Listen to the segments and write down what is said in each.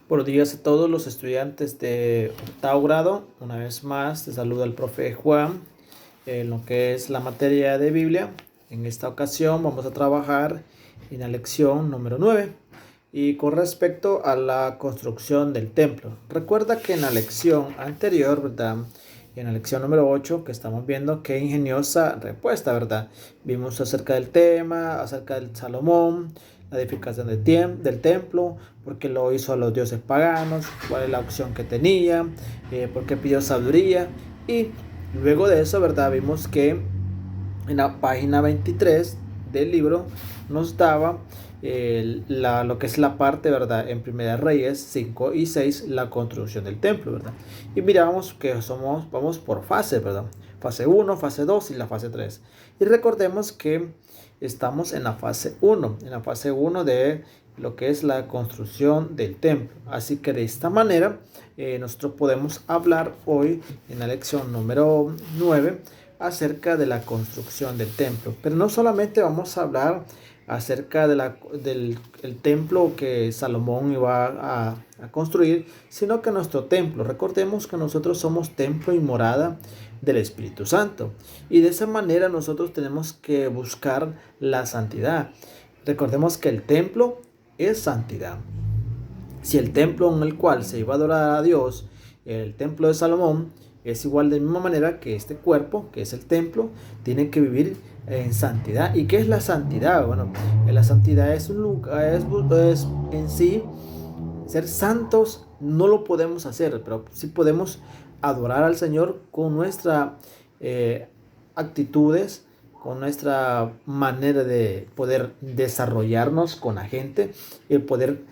Buenos días a todos los estudiantes de octavo grado. Una vez más, te saluda el profe Juan en lo que es la materia de Biblia. En esta ocasión vamos a trabajar en la lección número 9 y con respecto a la construcción del templo. Recuerda que en la lección anterior, ¿verdad? En la lección número 8 que estamos viendo, qué ingeniosa respuesta, ¿verdad? Vimos acerca del tema, acerca del Salomón, la edificación del templo, por qué lo hizo a los dioses paganos, cuál es la opción que tenía, por qué pidió sabiduría. Y luego de eso, ¿verdad? Vimos que en la página 23 del libro nos daba lo que es la parte, ¿verdad? En Primera Reyes 5 y 6, la construcción del templo, ¿verdad? Y miramos que vamos por fases, ¿verdad? Fase 1, fase 2 y la fase 3. Y recordemos que estamos en la fase 1, en la fase 1 de lo que es la construcción del templo. Así que de esta manera nosotros podemos hablar hoy en la lección número 9 acerca de la construcción del templo. Pero no solamente vamos a hablar acerca del el templo que Salomón iba a construir, sino que nuestro templo, recordemos que nosotros somos templo y morada del Espíritu Santo. Y de esa manera nosotros tenemos que buscar la santidad. Recordemos que el templo es santidad. Si el templo en el cual se iba a adorar a Dios, el templo de Salomón, es igual de misma manera que este cuerpo, que es el templo, tiene que vivir en santidad. ¿Y qué es la santidad? Bueno, la santidad es un lugar, es en sí, ser santos no lo podemos hacer, pero sí podemos adorar al Señor con nuestras actitudes, con nuestra manera de poder desarrollarnos con la gente, el poder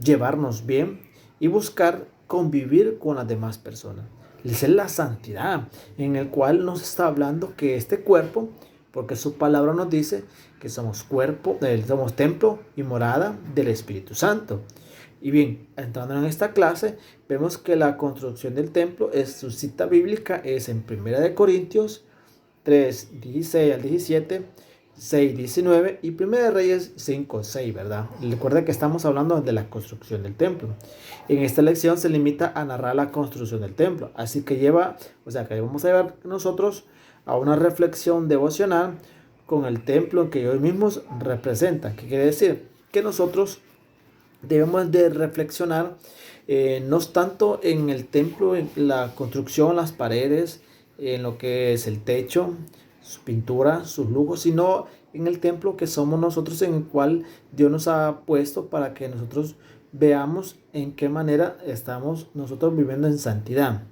llevarnos bien y buscar convivir con las demás personas. Esa es la santidad en el cual nos está hablando que este cuerpo, porque su palabra nos dice que somos cuerpo, somos templo y morada del Espíritu Santo. Y bien, entrando en esta clase, vemos que la construcción del templo, su cita bíblica es en 1 Corintios 3, 16 al 17, 6, 19 y 1 Reyes 5, 6, ¿verdad? Recuerda que estamos hablando de la construcción del templo. En esta lección se limita a narrar la construcción del templo, así que que vamos a llevar nosotros a una reflexión devocional con el templo que hoy mismo representa. ¿Qué quiere decir? Que nosotros debemos de reflexionar no tanto en el templo, en la construcción, las paredes, en lo que es el techo, su pintura, sus lujos, sino en el templo que somos nosotros, en el cual Dios nos ha puesto para que nosotros veamos en qué manera estamos nosotros viviendo en santidad.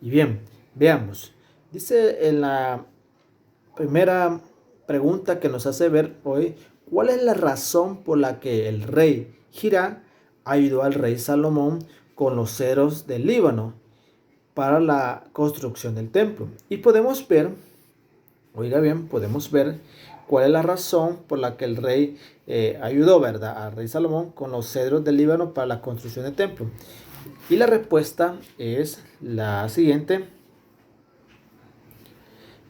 Y bien, veamos. Dice en la primera pregunta que nos hace ver hoy, ¿cuál es la razón por la que el rey Hiram ayudó al rey Salomón con los cedros del Líbano para la construcción del templo? Y podemos ver, oiga bien, podemos ver cuál es la razón por la que el rey ayudó, ¿verdad?, al rey Salomón con los cedros del Líbano para la construcción del templo. Y la respuesta es la siguiente.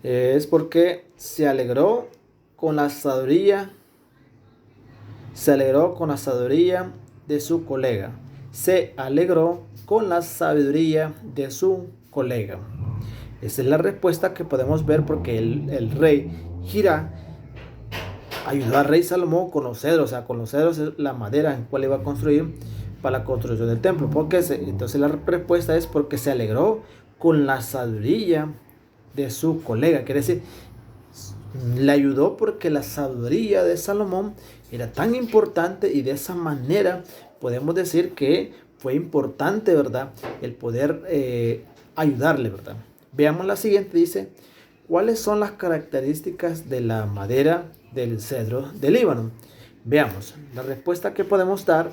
Es porque se alegró con la sabiduría de su colega. Se alegró con la sabiduría de su colega. Esa es la respuesta que podemos ver porque el rey Hiram ayudó al rey Salomón con los cedros, o sea, con los cedros es la madera en cual iba a construir para la construcción del templo. Entonces la respuesta es porque se alegró con la sabiduría de su colega. Quiere decir, le ayudó porque la sabiduría de Salomón era tan importante y de esa manera podemos decir que fue importante, ¿verdad?, el poder ayudarle, ¿verdad? Veamos la siguiente, dice, ¿cuáles son las características de la madera del cedro del Líbano? Veamos, la respuesta que podemos dar,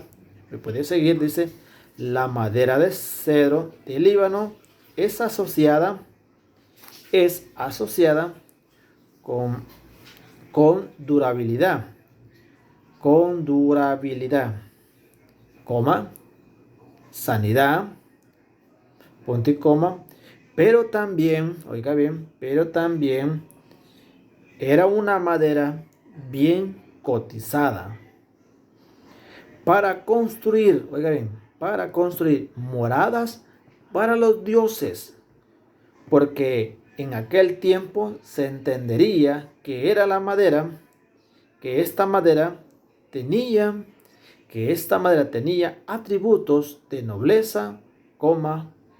me puede seguir, dice, la madera de cedro del Líbano es asociada con, con durabilidad, coma, sanidad, punto y coma, pero también, oiga bien, pero también era una madera bien cotizada para construir, oiga bien, para construir moradas para los dioses, porque en aquel tiempo se entendería que era la madera, que esta madera tenía, atributos de nobleza,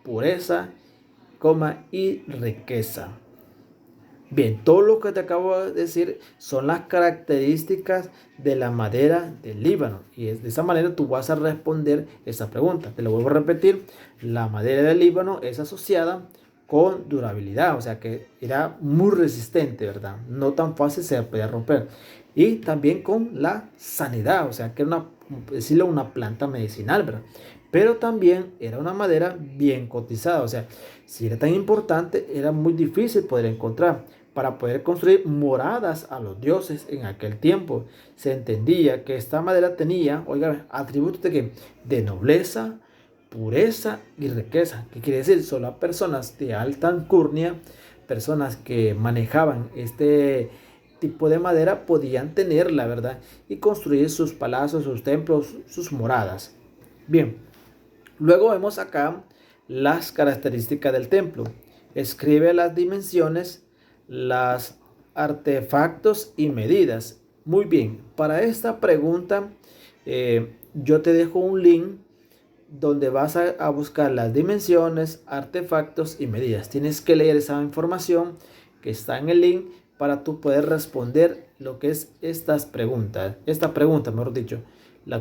pureza, y riqueza. Bien, todo lo que te acabo de decir son las características de la madera del Líbano. Y de esa manera tú vas a responder esa pregunta. Te lo vuelvo a repetir. La madera del Líbano es asociada con durabilidad. O sea que era muy resistente, ¿verdad? No tan fácil se podía romper. Y también con la sanidad. O sea que era una planta medicinal, ¿verdad? Pero también era una madera bien cotizada. O sea, si era tan importante, era muy difícil poder encontrar. Para poder construir moradas a los dioses en aquel tiempo, se entendía que esta madera tenía, oiga, atributos de ¿qué? De nobleza, pureza y riqueza. ¿Qué quiere decir? Son las personas de alta alcurnia, personas que manejaban este tipo de madera, podían tenerla, ¿verdad? Y construir sus palacios, sus templos, sus moradas. Bien, luego vemos acá las características del templo. Escribe las dimensiones, las artefactos y medidas. Muy bien, para esta pregunta yo te dejo un link donde vas a buscar las dimensiones, artefactos y medidas. Tienes que leer esa información que está en el link para tú poder responder lo que es esta pregunta, mejor dicho.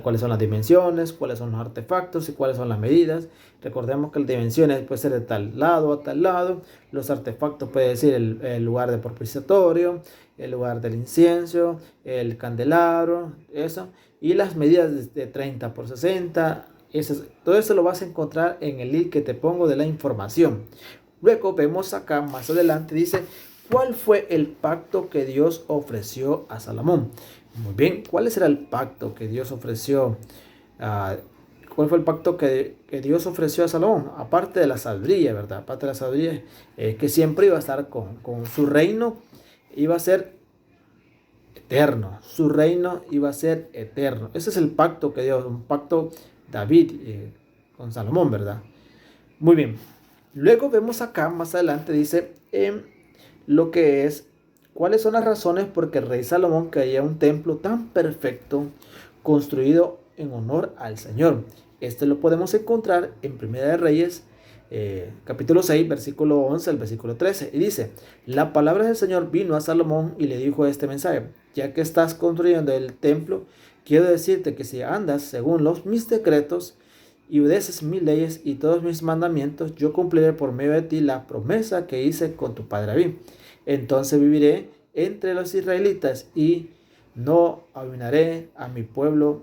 Cuáles son las dimensiones, cuáles son los artefactos y cuáles son las medidas. Recordemos que las dimensiones pueden ser de tal lado a tal lado. Los artefactos puede decir el lugar de propiciatorio, el lugar del incienso, el candelabro, eso. Y las medidas de 30 por 60, todo eso lo vas a encontrar en el link que te pongo de la información. Luego vemos acá más adelante, dice, ¿cuál fue el pacto que Dios ofreció a Salomón? Muy bien, ¿cuál era el pacto que Dios ofreció? ¿Cuál fue el pacto que Dios ofreció a Salomón? Aparte de la sabiduría, ¿verdad? Aparte de la sabiduría, que siempre iba a estar con su reino, iba a ser eterno. Su reino iba a ser eterno. Ese es el pacto que Dios, un pacto David con Salomón, ¿verdad? Muy bien. Luego vemos acá, más adelante, dice, lo que es, ¿cuáles son las razones por que el rey Salomón quería un templo tan perfecto construido en honor al Señor? Este lo podemos encontrar en Primera de Reyes, capítulo 6, versículo 11 al versículo 13. Y dice, la palabra del Señor vino a Salomón y le dijo este mensaje: ya que estás construyendo el templo, quiero decirte que si andas según mis decretos y obedeces mis leyes y todos mis mandamientos, yo cumpliré por medio de ti la promesa que hice con tu padre David. Entonces viviré entre los israelitas y no abominaré a mi pueblo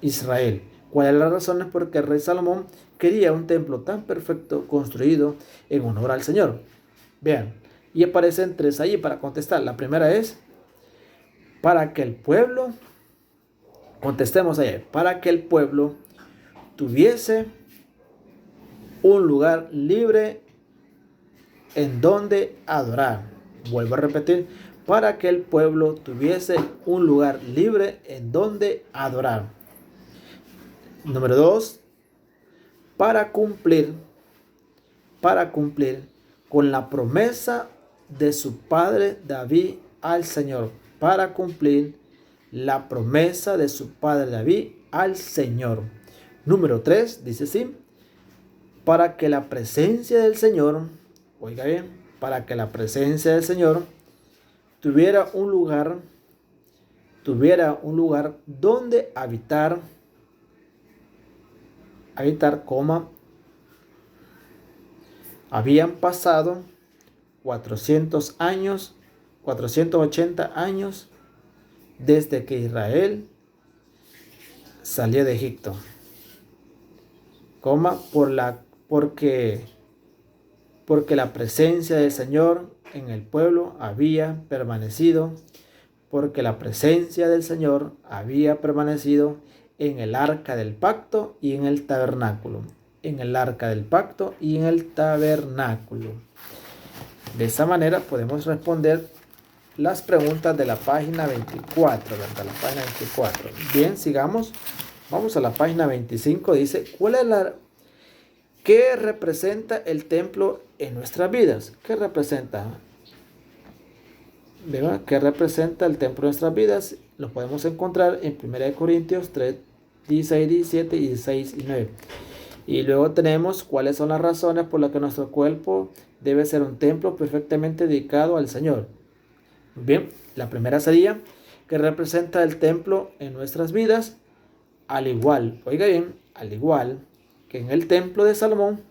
Israel. ¿Cuáles son las razones por qué el rey Salomón quería un templo tan perfecto construido en honor al Señor? Vean, y aparecen tres allí para contestar. La primera es para que el pueblo, contestemos allá, para que el pueblo tuviese un lugar libre en donde adorar. Vuelvo a repetir, para que el pueblo tuviese un lugar libre en donde adorar. Número 2, para cumplir con la promesa de su padre David al Señor. Para cumplir la promesa de su padre David al Señor. Número 3, dice así, para que la presencia del Señor, oiga bien, para que la presencia del Señor tuviera un lugar donde habitar, habían pasado 480 años desde que Israel salió de Egipto, porque la presencia del Señor en el pueblo había permanecido, porque la presencia del Señor había permanecido en el arca del pacto y en el tabernáculo. En el arca del pacto y en el tabernáculo. De esa manera podemos responder las preguntas de la página 24, ¿verdad? La página 24. Bien, sigamos. Vamos a la página 25. Dice, ¿qué representa el templo en nuestras vidas? ¿Qué representa? ¿Verdad? ¿Qué representa el templo en nuestras vidas? Lo podemos encontrar en 1 Corintios 3, 16, 17, 16 y 9. Y luego tenemos cuáles son las razones por las que nuestro cuerpo debe ser un templo perfectamente dedicado al Señor. Bien, la primera sería que representa el templo en nuestras vidas, al igual, oiga bien, al igual que en el templo de Salomón,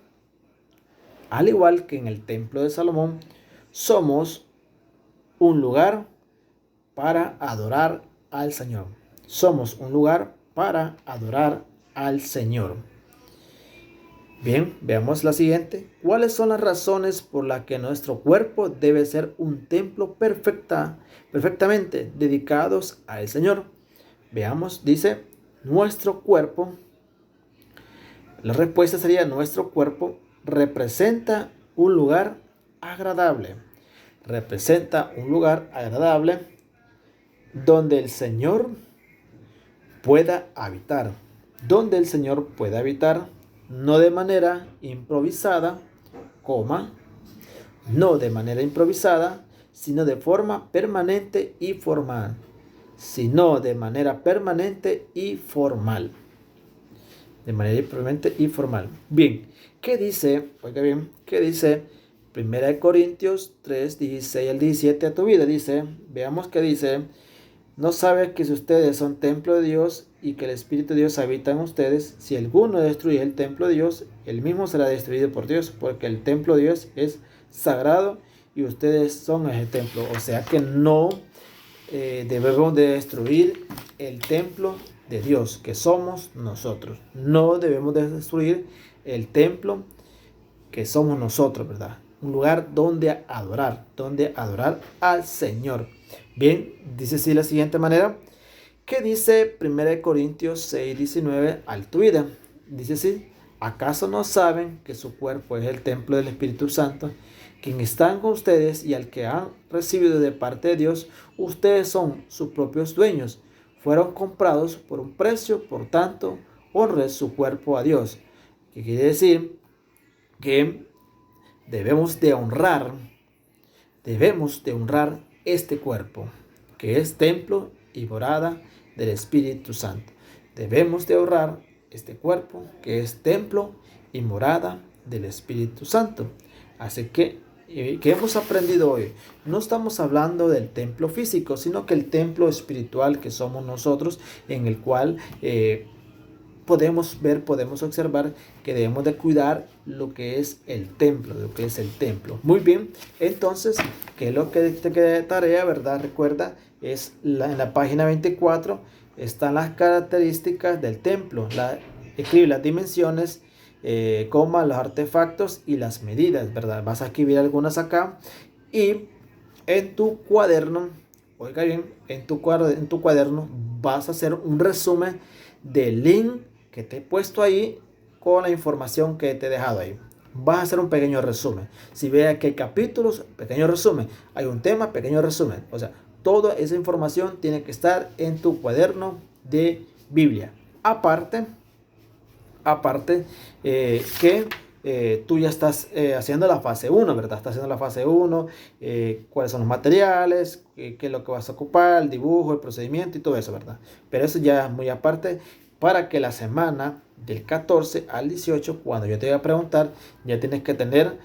somos un lugar para adorar al Señor. Somos un lugar para adorar al Señor. Bien, veamos la siguiente. ¿Cuáles son las razones por las que nuestro cuerpo debe ser un templo perfectamente dedicados al Señor? Veamos, dice, nuestro cuerpo. La respuesta sería, nuestro cuerpo representa un lugar agradable. Representa un lugar agradable donde el Señor pueda habitar. Donde el Señor pueda habitar. No de manera improvisada, no de manera improvisada, sino de forma permanente y formal. De manera permanente y formal. Bien, ¿qué dice? Oiga bien, ¿qué dice 1 Corintios 3, 16 al 17 a tu vida? Dice, veamos qué dice. ¿No sabes que si ustedes son templo de Dios y que el Espíritu de Dios habita en ustedes? Si alguno destruye el templo de Dios, él mismo será destruido por Dios, porque el templo de Dios es sagrado y ustedes son ese templo. O sea que no debemos de destruir el templo de Dios, que somos nosotros. No debemos de destruir el templo que somos nosotros, ¿verdad? Un lugar donde adorar al Señor. Bien, dice así de la siguiente manera. ¿Qué dice 1 Corintios 6, 19 al tu vida? Dice así. ¿Acaso no saben que su cuerpo es el templo del Espíritu Santo, quien está con ustedes y al que han recibido de parte de Dios? Ustedes son sus propios dueños. Fueron comprados por un precio, por tanto, honren su cuerpo a Dios. ¿Qué quiere decir? Que debemos de honrar este cuerpo, que es templo y morada del Espíritu Santo. Debemos de honrar este cuerpo, que es templo y morada del Espíritu Santo. Así que, ¿qué hemos aprendido hoy? No estamos hablando del templo físico, sino que el templo espiritual que somos nosotros, en el cual podemos observar que debemos de cuidar lo que es el templo, Muy bien, entonces, ¿qué es lo que te queda de tarea, verdad? Recuerda, en la página 24 están las características del templo. Escribe las dimensiones, los artefactos y las medidas, ¿verdad? Vas a escribir algunas acá y en tu cuaderno, oiga bien, en tu cuaderno vas a hacer un resumen del link que te he puesto ahí con la información que te he dejado ahí. Vas a hacer un pequeño resumen. Si ves que hay capítulos, pequeño resumen. Hay un tema, pequeño resumen. O sea, toda esa información tiene que estar en tu cuaderno de Biblia. Aparte tú ya estás haciendo la fase 1, ¿verdad? Estás haciendo la fase 1, cuáles son los materiales, qué es lo que vas a ocupar, el dibujo, el procedimiento y todo eso, ¿verdad? Pero eso ya es muy aparte, para que la semana del 14 al 18, cuando yo te voy a preguntar, ya tienes que tener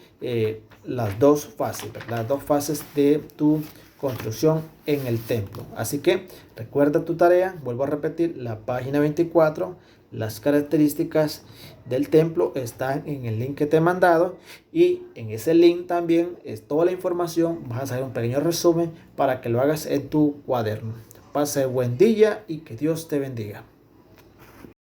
las dos fases, ¿verdad? Las dos fases de tu construcción en el templo. Así que recuerda tu tarea, vuelvo a repetir, la página 24, las características del templo están en el link que te he mandado, y en ese link también es toda la información. Vas a hacer un pequeño resumen para que lo hagas en tu cuaderno. Pase buen día y que Dios te bendiga.